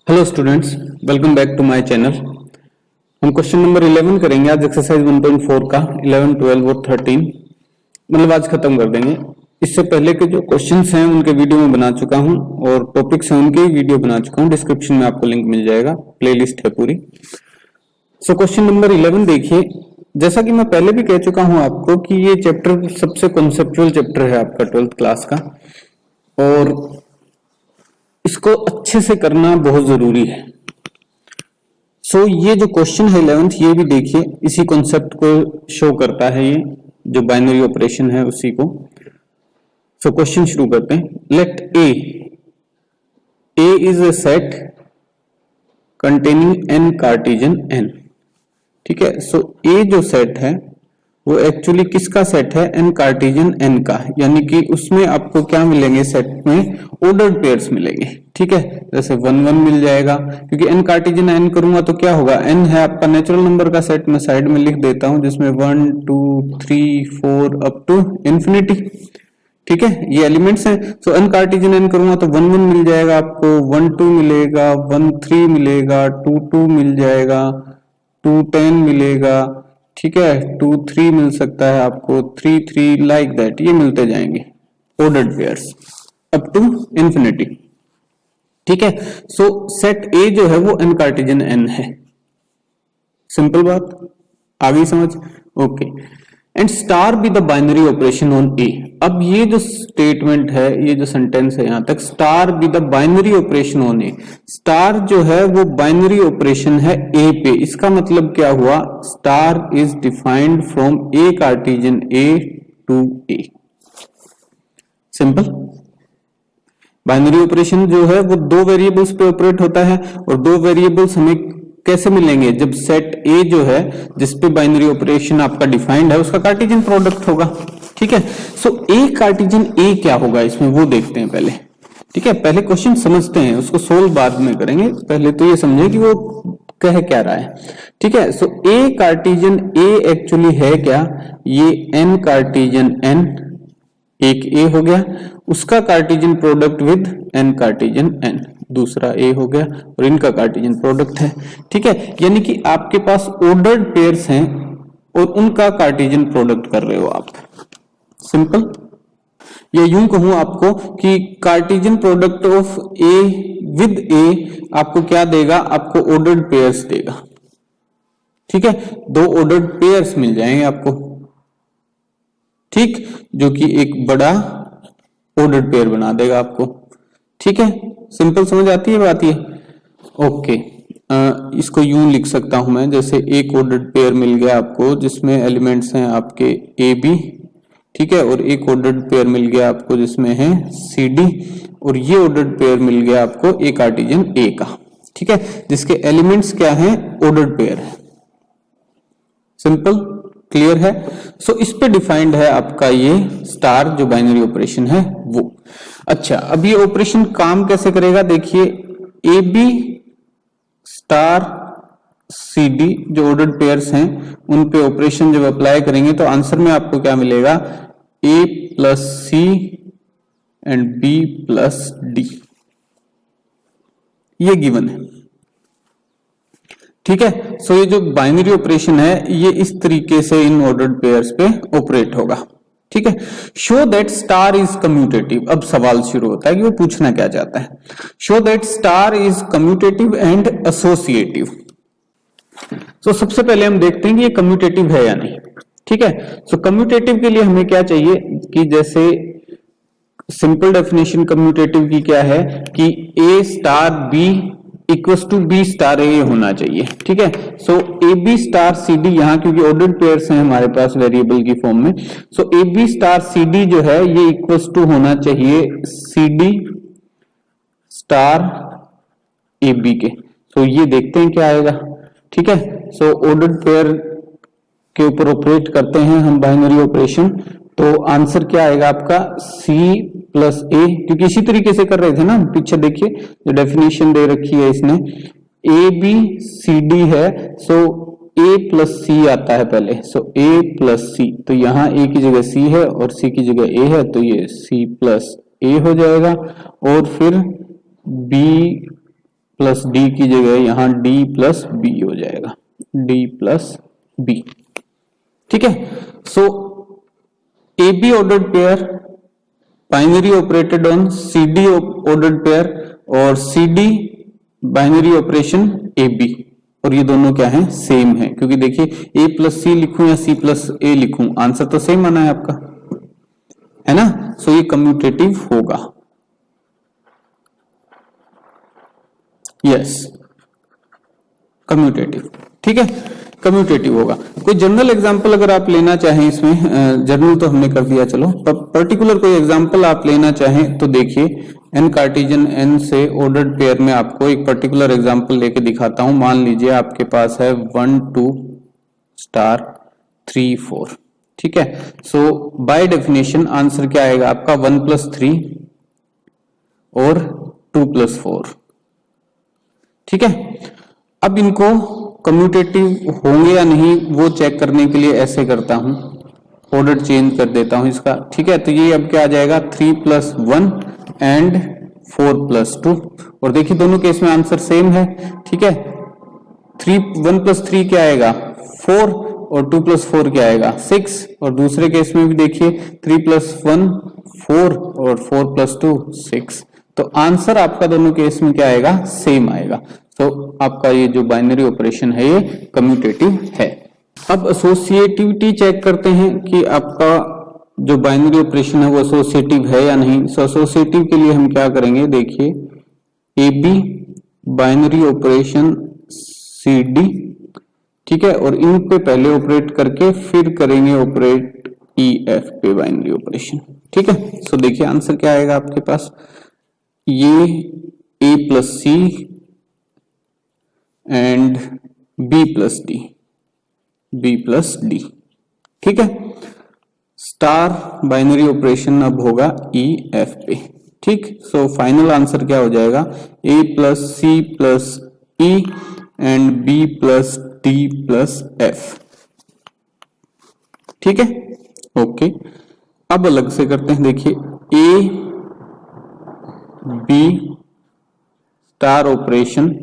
Hello students, welcome back to my channel. हम question number 11 करेंगे आज एक्सरसाइज 1.4 का 11, 12 और 13 मतलब आज खत्म कर देंगे। इससे पहले के जो क्वेश्चंस हैं उनके वीडियो में बना चुका हूं और टॉपिक्स हैं उनके वीडियो बना चुका हूं। डिस्क्रिप्शन में आपको लिंक मिल जाएगा, प्लेलिस्ट है पूरी। सो क्वेश्चन नंबर 11 देखिए। जैसा कि मैं पहले भी कह चुका हूं आपको कि ये चैप्टर सबसे कॉन्सेप्चुअल चैप्टर है आपका 12th क्लास का और इसको अच्छे से करना बहुत जरूरी है। ये जो क्वेश्चन है 11th, ये भी देखिए इसी कॉन्सेप्ट को शो करता है। ये जो बाइनरी ऑपरेशन है उसी को। क्वेश्चन शुरू करते हैं। Let A is a set containing N Cartesian N. ठीक है, ए जो सेट है वो एक्चुअली किसका सेट है? एन कार्टेशियन एन का, यानी कि उसमें आपको क्या मिलेंगे? सेट में ऑर्डर्ड पेयर्स मिलेंगे। ठीक है, जैसे 1 1 मिल जाएगा, क्योंकि एन कार्टेशियन एन करूंगा तो क्या होगा? एन है आपका नेचुरल नंबर का सेट, मैं साइड में लिख देता हूं, जिसमें 1 2 3 4 अप टू इंफिनिटी। ठीक है, ये एलिमेंट्स हैं। एन कार्टेशियन एन करूंगा तो 1 1 मिल जाएगा आपको, 1 2 मिलेगा, 1 3 मिलेगा, 2 2 मिल जाएगा, 2 10 मिलेगा। ठीक है, 2 3 मिल सकता है आपको, 3 3 लाइक दैट, ये मिलते जाएंगे ordered pairs up to infinity. ठीक है, सेट ए जो है वो एन कार्टेशियन एन है। सिंपल बात, आ गई समझ? Okay. And star b the binary operation on a. अब ये जो स्टेटमेंट है, ये जो सेंटेंस है यहां तक, star b the binary operation on A, star जो है वो बाइनरी ऑपरेशन है ए पे। इसका मतलब क्या हुआ? Star is defined from A Cartesian A to A. Simple. Binary operation जो है वो दो वेरिएबल्स पे ऑपरेट होता है, और दो वेरिएबल्स हमें कैसे मिलेंगे? जब सेट ए जो है जिसपे बाइनरी ऑपरेशन आपका डिफाइंड है उसका कार्टेशियन प्रोडक्ट होगा। ठीक है, ए कार्टेशियन ए क्या होगा इसमें वो देखते हैं पहले। ठीक है, पहले क्वेश्चन समझते हैं, उसको सोल्व बाद में करेंगे। पहले तो ये समझे कि वो कह क्या रहा है। ठीक है, ए कार्टेशियन ए एक्चुअली है क्या? ये एन कार्टेशियन एन, एक ए हो गया, उसका Cartesian product with N Cartesian N, दूसरा ए हो गया, और इनका कार्टेशियन प्रोडक्ट है। ठीक है, यानी कि आपके पास ऑर्डर्ड पेयर्स हैं और उनका कार्टेशियन प्रोडक्ट कर रहे हो आप। सिंपल। या यूं कहूं आपको कि Cartesian product of a with a आपको क्या देगा? आपको ऑर्डर्ड पेयर्स देगा। ठीक है, दो ऑर्डर्ड पेयर्स मिल जाएंगे आपको। ठीक, जो कि एक बड़ा ऑर्डर्ड पेयर बना देगा आपको। ठीक है, सिंपल समझ आती है बात ये? ओके। इसको यूं लिख सकता हूं मैं, जैसे एक ऑर्डर्ड पेयर मिल गया आपको जिसमें एलिमेंट्स हैं आपके ए बी। ठीक है, और एक ऑर्डर्ड पेयर मिल गया आपको जिसमें है सी डी, और ये ऑर्डर्ड पेयर मिल गया आपको ए कार्टेशियन ए का। ठीक है, जिसके एलिमेंट्स क्या हैं? ऑर्डर्ड पेयर है। सिंपल, क्लियर है? इस पे डिफाइंड है आपका ये स्टार जो बाइनरी ऑपरेशन है वो। अच्छा, अब ये ऑपरेशन काम कैसे करेगा? देखिए, A B star C D जो ऑर्डर्ड पेयर्स हैं उन पे ऑपरेशन जब अप्लाई करेंगे तो आंसर में आपको क्या मिलेगा? A plus c and b plus d, ये गिवन है। ठीक है, ये जो बाइनरी ऑपरेशन है ये इस तरीके से इन ऑर्डर्ड पेयर्स पे ऑपरेट होगा। ठीक है, show that star is commutative. अब सवाल शुरू होता है कि वो पूछना क्या चाहता है। Show that star is commutative and associative. सबसे पहले हम देखते हैं कि ये कम्यूटेटिव है या नहीं। ठीक है, कम्यूटेटिव के लिए हमें क्या चाहिए कि जैसे सिंपल डेफिनेशन कम्यूटेटिव की क्या है कि a star b equals to b star a होना चाहिए। ठीक है, a B star C d, यहाँ क्योंकि ऑर्डर्ड पेयर्स हैं हमारे पास वेरिएबल की फॉर्म में, A B star C D जो है ये इक्वल्स टू होना चाहिए C D star A B के। ये देखते हैं क्या आएगा। ठीक है, ऑर्डर्ड पेयर के ऊपर ऑपरेट करते हैं हम बाइनरी ऑपरेशन, तो आंसर क्या आएगा आपका? सी प्लस ए, क्योंकि इसी तरीके से कर रहे थे ना पीछे। देखिए जो डेफिनेशन दे रखी है इसने, ए बी सी डी है, ए प्लस सी आता है पहले, ए प्लस सी, तो यहाँ ए की जगह सी है और सी की जगह ए है, तो ये सी प्लस ए हो जाएगा। और फिर बी प्लस डी की जगह यहां डी प्लस बी हो जाएगा, डी प्लस बी। ठीक है, so a b ordered pair binary operated on c d ordered pair और c d binary operation a b, और ये दोनों क्या है, सेम है, क्योंकि देखिए ए प्लस सी लिखूं या सी प्लस ए लिखूं, आंसर तो सेम आना है आपका, है ना। सो ये कम्यूटेटिव होगा, यस कम्यूटेटिव। ठीक है, कम्यूटेटिव होगा। कोई जनरल एग्जांपल अगर आप लेना चाहें इसमें, जनरल तो हमने कर दिया, चलो पर्टिकुलर कोई एग्जांपल आप लेना चाहें तो देखिए एन कार्टेशियन एन से ऑर्डर्ड पेयर में आपको एक पर्टिकुलर एग्जांपल लेके दिखाता हूं। मान लीजिए आपके पास है 1 2 स्टार 3 4। ठीक है, सो बाय डेफिनेशन आंसर क्या आएगा आपका 1 + 3 और 2 + 4। ठीक है, अब इनको कम्यूटेटिव होंगे या नहीं वो चेक करने के लिए ऐसे करता हूं, ऑर्डर चेंज कर देता हूं इसका। ठीक है, तो ये अब क्या आ जाएगा 3 + 1 एंड 4 + 2, और देखिए दोनों केस में आंसर सेम है। ठीक है, 1 + 3 क्या आएगा 4 और 2 + 4 क्या आएगा 6, और दूसरे केस में भी देखिए 3 + 1 4 और 4 + 2 6, तो आंसर आपका दोनों केस में क्या आएगा, सेम आएगा। तो आपका ये जो बाइनरी ऑपरेशन है ये कम्यूटेटिव है। अब एसोसिएटिविटी चेक करते हैं कि आपका जो बाइनरी ऑपरेशन है वो एसोसिएटिव है या नहीं। सो एसोसिएटिव के लिए हम क्या करेंगे, देखिए ए बी बाइनरी ऑपरेशन सी डी, ठीक है, और इन पे पहले ऑपरेट करके फिर करेंगे ऑपरेट ई एफ पे बाइनरी ऑपरेशन। ठीक है, सो देखिए आंसर क्या आएगा आपके पास, ये a plus c and b plus d, b plus d. ठीक है, स्टार बाइनरी ऑपरेशन अब होगा ई एफ पे। ठीक, सो फाइनल आंसर क्या हो जाएगा, a plus c plus e and b plus d plus f. ठीक है, ओके, अब अलग से करते हैं। देखिए A B star operation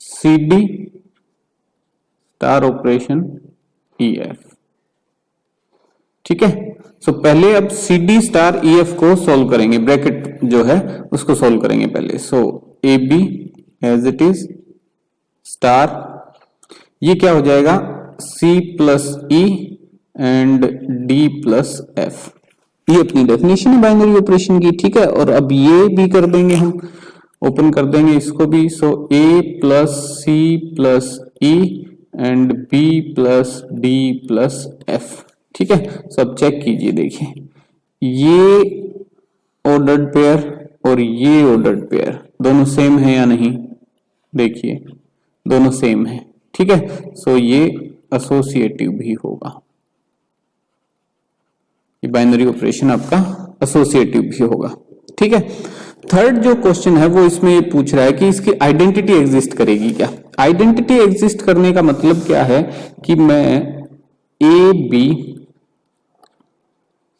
C D star operation e f. ठीक है, सो पहले अब c D star e f को सोल्व करेंगे, ब्रैकेट जो है उसको सोल्व करेंगे पहले। So a b as it is star, ये क्या हो जाएगा c plus e and D plus F, ये अपनी डेफिनेशन है बाइनरी ऑपरेशन की। ठीक है, और अब ये भी कर देंगे हम, ओपन कर देंगे इसको भी। So a plus c plus e and b plus d plus f. ठीक है, सब चेक कीजिए, देखिए ये ऑर्डर्ड पेयर और ये ऑर्डर्ड पेयर दोनों सेम है या नहीं, देखिए दोनों सेम है। ठीक है, सो ये एसोसिएटिव भी होगा, ये बाइनरी ऑपरेशन आपका एसोसिएटिव भी होगा। ठीक है, थर्ड जो क्वेश्चन है वो इसमें ये पूछ रहा है कि इसकी आइडेंटिटी एग्जिस्ट करेगी क्या। आइडेंटिटी एग्जिस्ट करने का मतलब क्या है कि मैं ए बी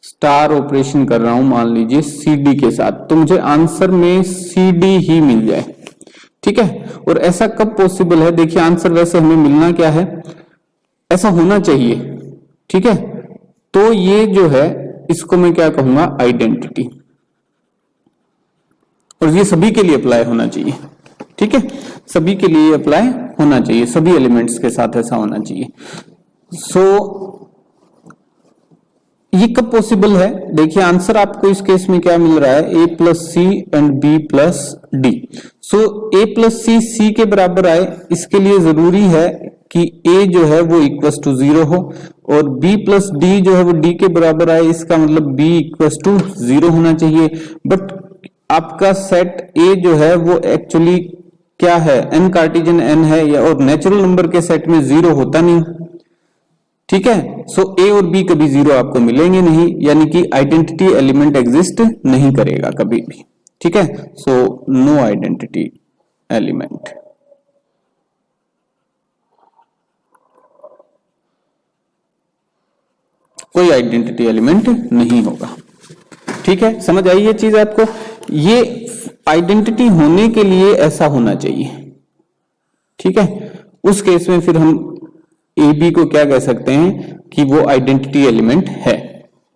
स्टार ऑपरेशन कर रहा हूं मान लीजिए सी डी के साथ, तो मुझे आंसर में सी डी ही मिल जाए। ठीक है, और ऐसा कब पॉसिबल है, देखिए आंसर वैसे हमें मिलना क्या है, ऐसा होना चाहिए। ठीक है, तो ये जो है इसको मैं क्या कहूंगा, आइडेंटिटी, और ये सभी के लिए अप्लाई होना चाहिए। ठीक है, सभी के लिए अप्लाई होना चाहिए, सभी एलिमेंट्स के साथ ऐसा होना चाहिए। सो ये कब पॉसिबल है, देखिए आंसर आपको इस केस में क्या मिल रहा है, a plus c and b plus d. So a plus c c के बराबर आए, इसके लिए जरूरी है कि ए जो है वो इक्वस टू 0 हो, और बी प्लस डी जो है वो डी के बराबर आए, इसका मतलब बी इक्वस टू 0 होना चाहिए। बट आपका सेट ए जो है वो एक्चुअली क्या है, एन कार्टेशियन एन है, या और नेचुरल नंबर के सेट में 0 होता नहीं। ठीक है, सो ए और बी कभी 0 आपको मिलेंगे नहीं, यानी कि आइडेंटिटी एलिमेंट एग्जिस्ट नहीं करेगा कभी भी। ठीक है, सो नो आइडेंटिटी एलिमेंट। कोई आइडेंटिटी एलिमेंट नहीं होगा। ठीक है, समझ आई ये चीज आपको। ये आइडेंटिटी होने के लिए ऐसा होना चाहिए, ठीक है। उस केस में फिर हम ए बी को क्या कह सकते हैं कि वो आइडेंटिटी एलिमेंट है,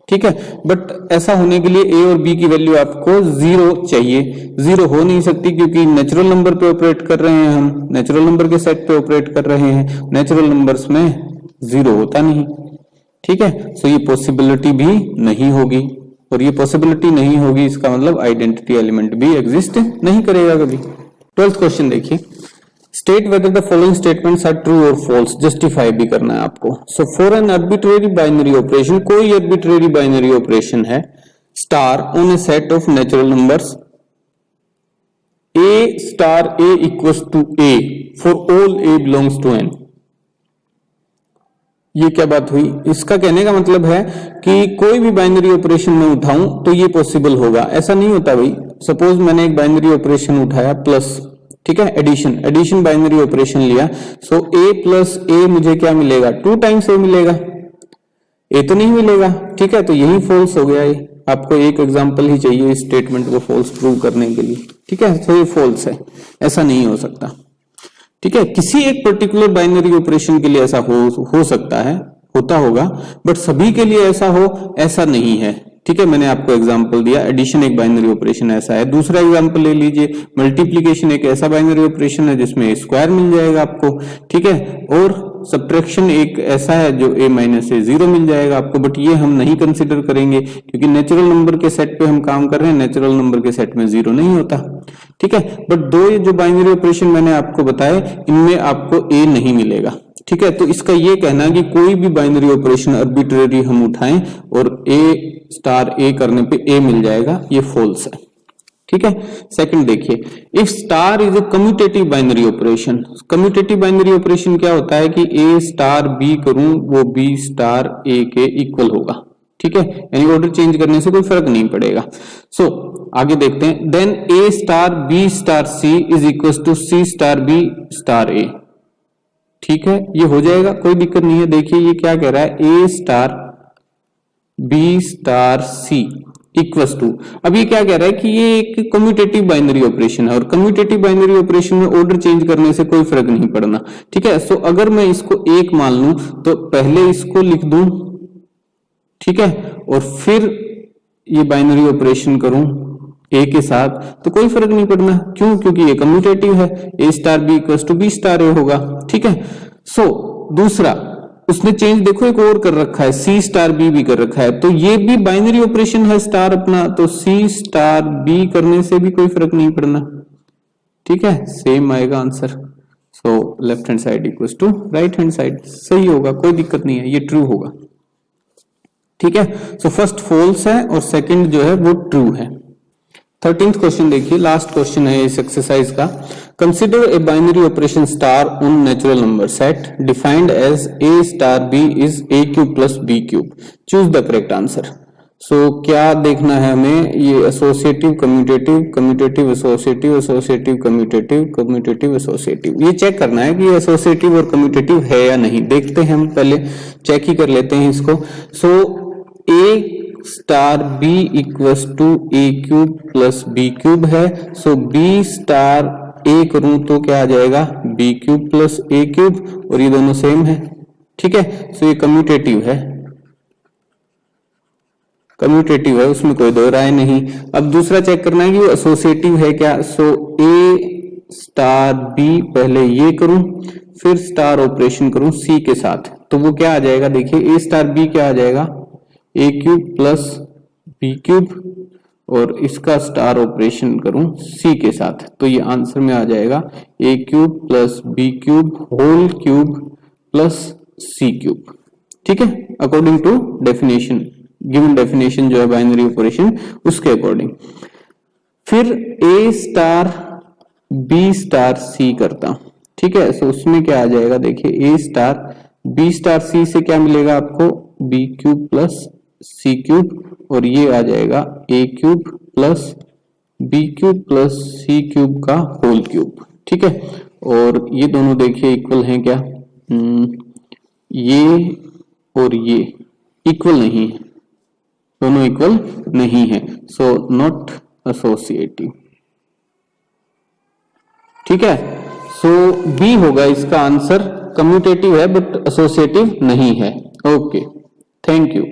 ठीक है। बट ऐसा होने के लिए ए और बी की वैल्यू आपको 0 चाहिए। 0 हो नहीं सकती क्योंकि नेचुरल नंबर पे ऑपरेट कर रहे हैं, हम नेचुरल नंबर के सेट पे ऑपरेट कर रहे हैं, नेचुरल नंबर्स में 0 होता नहीं, ठीक है। सो ये पॉसिबिलिटी भी नहीं होगी, और ये पॉसिबिलिटी नहीं होगी इसका मतलब आइडेंटिटी एलिमेंट भी एग्जिस्ट नहीं करेगा कभी। 12th क्वेश्चन देखिए, state whether the following statements are true और फॉल्स, जस्टिफाई भी करना है आपको। So for an arbitrary binary operation, कोई आर्बिट्रेरी बाइनरी ऑपरेशन है, star on a set of natural numbers A star A equals to A for all A belongs to N. ये क्या बात हुई? इसका कहने का मतलब है कि कोई भी बाइनरी ऑपरेशन में उठाऊं तो ये पॉसिबल होगा। ऐसा नहीं होता भाई, सपोज मैंने एक बाइनरी ऑपरेशन उठाया प्लस, ठीक है, एडिशन बाइनरी ऑपरेशन लिया, सो ए प्लस ए मुझे क्या मिलेगा? 2 टाइम्स ए मिलेगा, ए तो नहीं मिलेगा, ठीक है। तो यही फॉल्स हो गया। ये आपको एक एग्जांपल ही चाहिए इस स्टेटमेंट को फॉल्स प्रूव करने के लिए, ठीक है। तो ये फॉल्स है, ऐसा नहीं हो सकता, ठीक है। किसी एक पर्टिकुलर बाइनरी ऑपरेशन के लिए ऐसा हो सकता है, होता होगा, बट सभी के लिए ऐसा हो ऐसा नहीं है, ठीक है। मैंने आपको एग्जांपल दिया, एडिशन एक बाइनरी ऑपरेशन ऐसा है। दूसरा एग्जांपल ले लीजिए, मल्टीप्लिकेशन एक ऐसा बाइनरी ऑपरेशन है जिसमें स्क्वायर मिल जाएगा आपको, ठीक है। और सब्ट्रैक्शन एक ऐसा है जो a माइनस ए 0 मिल जाएगा आपको, बट ये हम नहीं कंसिडर करेंगे क्योंकि नेचुरल नंबर के सेट पे हम काम कर रहे हैं, नेचुरल नंबर के सेट में 0 नहीं होता, ठीक है। बट दो ये जो बाइनरी ऑपरेशन मैंने आपको बताए, इनमें आपको a नहीं मिलेगा, ठीक है। तो इसका ये कहना कि कोई भी बाइनरी ऑपरेशन आर्बिट्रेरी हम उठाएं और a स्टार a करने पे a मिल जाएगा, ये फॉल्स है, ठीक है। सेकंड देखिए, if star is a commutative binary operation. Commutative binary operation क्या होता है कि a स्टार b करूं वो b स्टार a के इक्वल होगा, ठीक है। यानी ऑर्डर चेंज करने से कोई फर्क नहीं पड़ेगा। सो आगे देखते हैं, then a star b star c is equal to c star b star a, ठीक है। ये हो जाएगा, कोई दिक्कत नहीं है। देखिए ये क्या कह रहा है, a star b star c equals to, अब ये क्या कह रहा है कि ये एक कम्यूटेटिव बाइनरी ऑपरेशन है, और कम्यूटेटिव बाइनरी ऑपरेशन में ऑर्डर चेंज करने से कोई फर्क नहीं पड़ना, ठीक है। सो अगर मैं इसको 1 मान लूं तो पहले इसको लिख दूं, ठीक है, और फिर ये बाइनरी ऑपरेशन करूं a के साथ, तो कोई फर्क नहीं पड़ना। क्यों? क्योंकि ये कम्यूटेटिव है, a star b equals to b star a होगा, ठीक है। सो दूसरा, उसने चेंज देखो एक और कर रखा है, C स्टार B भी कर रखा है, तो ये भी बाइनरी ऑपरेशन है स्टार अपना, तो C स्टार B करने से भी कोई फर्क नहीं पड़ना, ठीक है, सेम आएगा answer. So left hand side equals to right hand side, सही होगा, कोई दिक्कत नहीं है, ये ट्रू होगा, ठीक है। सो फर्स्ट फॉल्स है और सेकंड जो है वो ट्रू है। 13th क्वेश्चन देखिए, लास्ट क्वेश्चन है इस एक्सरसाइज का। Consider a binary operation star on natural number set defined as a star b is a cube plus b cube, choose the correct answer. So क्या देखना है हमें, ये associative commutative, commutative associative, associative commutative, commutative associative, ये check करना है कि associative और कम्यूटेटिव है या नहीं। देखते हैं, हम पहले चेक ही कर लेते हैं इसको। So a star b equals to a cube plus b cube है, सो b स्टार a करूं तो क्या आ जाएगा, b cube plus a cube, और ये दोनों सेम है, ठीक है। सो ये कम्यूटेटिव है, कम्यूटेटिव है, उसमें कोई दो राय नहीं। अब दूसरा चेक करना है कि वो एसोसिएटिव है क्या। सो a स्टार b पहले ये करूं, फिर स्टार ऑपरेशन करूं c के साथ, तो वो क्या आ जाएगा, देखिए a स्टार b क्या आ जाएगा, a cube plus b cube, और इसका स्टार ऑपरेशन करूं c के साथ, तो ये आंसर में आ जाएगा a cube plus b cube whole cube plus c cube, ठीक है, according to definition, given definition जो है बाइनरी ऑपरेशन उसके अकॉर्डिंग। फिर a star b star c करता, ठीक है। सो उसमें क्या आ जाएगा, देखिए a star b star c से क्या मिलेगा आपको, b cube plus c cube, और ये आ जाएगा a cube plus b cube plus c cube का होल क्यूब, ठीक है। और ये दोनों देखिए इक्वल हैं क्या, ये और ये इक्वल नहीं है, दोनों इक्वल नहीं है, सो नॉट एसोसिएटिव, ठीक है, सो बी होगा इसका आंसर। कम्यूटेटिव है बट एसोसिएटिव नहीं है। Okay, thank you.